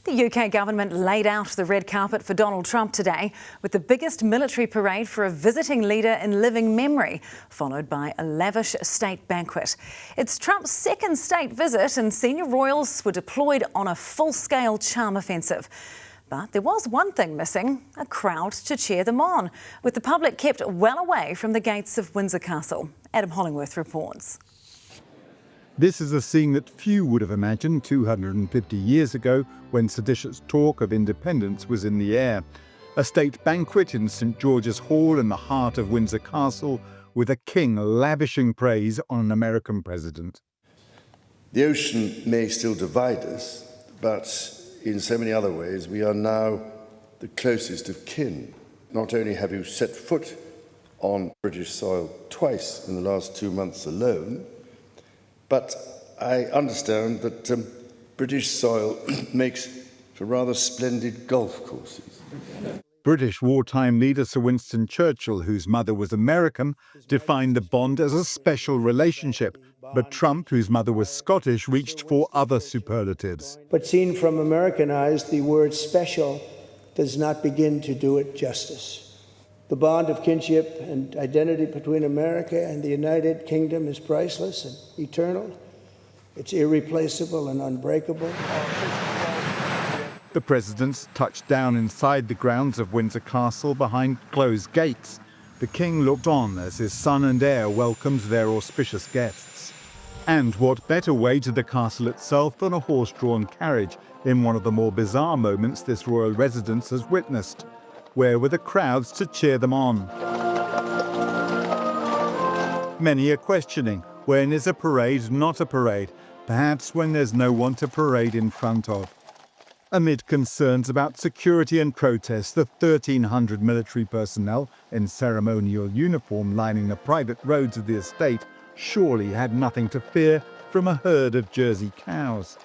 The UK government laid out the red carpet for Donald Trump today with the biggest military parade for a visiting leader in living memory, followed by a lavish state banquet. It's Trump's second state visit and senior royals were deployed on a full-scale charm offensive. But there was one thing missing, a crowd to cheer them on, with the public kept well away from the gates of Windsor Castle. Adam Hollingworth reports. This is a scene that few would have imagined 250 years ago when seditious talk of independence was in the air. A state banquet in St George's Hall in the heart of Windsor Castle, with a king lavishing praise on an American president. The ocean may still divide us, but in so many other ways we are now the closest of kin. Not only have you set foot on British soil twice in the last 2 months alone, but I understand that British soil makes for rather splendid golf courses. British wartime leader Sir Winston Churchill, whose mother was American, defined the bond as a special relationship. But Trump, whose mother was Scottish, reached for other superlatives. But seen from American eyes, the word special does not begin to do it justice. The bond of kinship and identity between America and the United Kingdom is priceless and eternal. It's irreplaceable and unbreakable. The presidents touched down inside the grounds of Windsor Castle behind closed gates. The king looked on as his son and heir welcomed their auspicious guests. And what better way to the castle itself than a horse-drawn carriage in one of the more bizarre moments this royal residence has witnessed. Where were the crowds to cheer them on? Many are questioning, when is a parade not a parade? Perhaps when there's no one to parade in front of. Amid concerns about security and protests, the 1,300 military personnel in ceremonial uniform lining the private roads of the estate surely had nothing to fear from a herd of Jersey cows.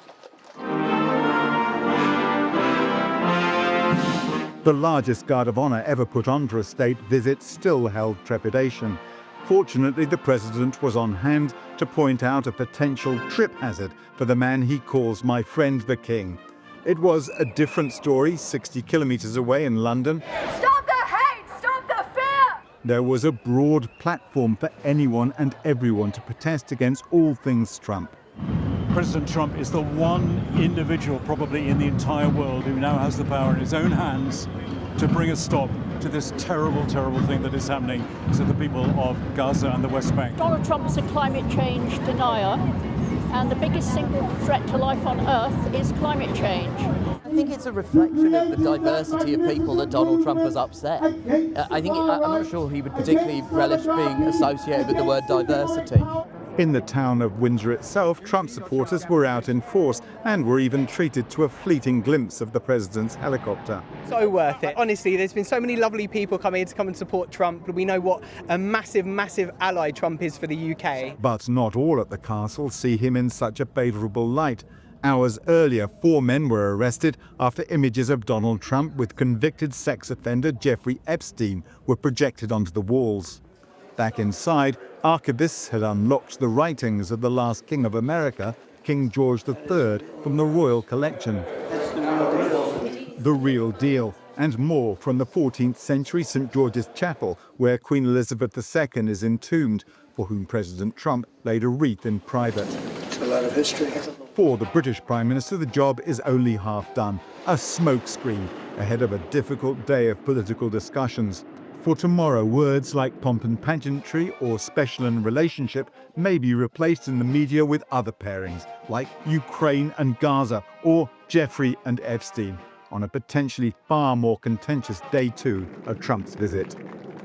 The largest guard of honour ever put on for a state visit still held trepidation. Fortunately, the president was on hand to point out a potential trip hazard for the man he calls my friend the king. It was a different story 60 kilometres away in London. Stop the hate! Stop the fear! There was a broad platform for anyone and everyone to protest against all things Trump. President Trump is the one individual probably in the entire world who now has the power in his own hands to bring a stop to this terrible, terrible thing that is happening to the people of Gaza and the West Bank. Donald Trump is a climate change denier, and the biggest single threat to life on Earth is climate change. I think it's a reflection of the diversity of people that Donald Trump has upset. I'm not sure he would particularly relish being associated with the word diversity. In the town of Windsor itself, Trump supporters were out in force and were even treated to a fleeting glimpse of the president's helicopter. So worth it. Honestly, there's been so many lovely people coming here to come and support Trump. We know what a massive, massive ally Trump is for the UK. But not all at the castle see him in such a favourable light. Hours earlier, 4 men were arrested after images of Donald Trump with convicted sex offender Jeffrey Epstein were projected onto the walls. Back inside, archivists had unlocked the writings of the last King of America, King George III, from the royal collection. The real deal, and more from the 14th century St George's Chapel, where Queen Elizabeth II is entombed, for whom President Trump laid a wreath in private. It's a lot of history. For the British Prime Minister, the job is only half done, a smokescreen ahead of a difficult day of political discussions. For tomorrow, words like pomp and pageantry or special and relationship may be replaced in the media with other pairings, like Ukraine and Gaza or Jeffrey and Epstein, on a potentially far more contentious day 2 of Trump's visit.